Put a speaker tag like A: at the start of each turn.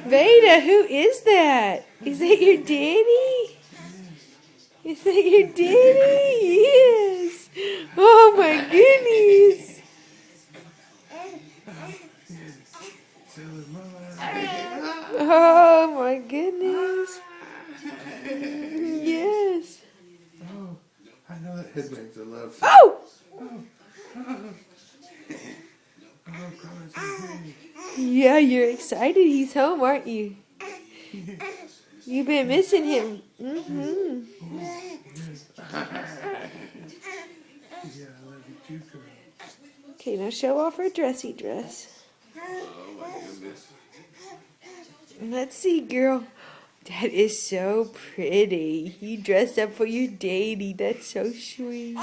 A: Veda, who is that? Is that your daddy? Is that your daddy? Yes. Oh my goodness. Oh my goodness. Yes.
B: Oh, I know that head makes a love.
A: Oh!
B: Oh, Carla's okay.
A: Yeah, you're excited he's home, aren't you? You've been missing him. Mm-hmm.
B: Yeah, I love you too, girl.
A: Okay, now show off her dressy dress.
B: Oh my goodness.
A: Let's see, girl. That is so pretty. You dressed up for your daddy. That's so sweet.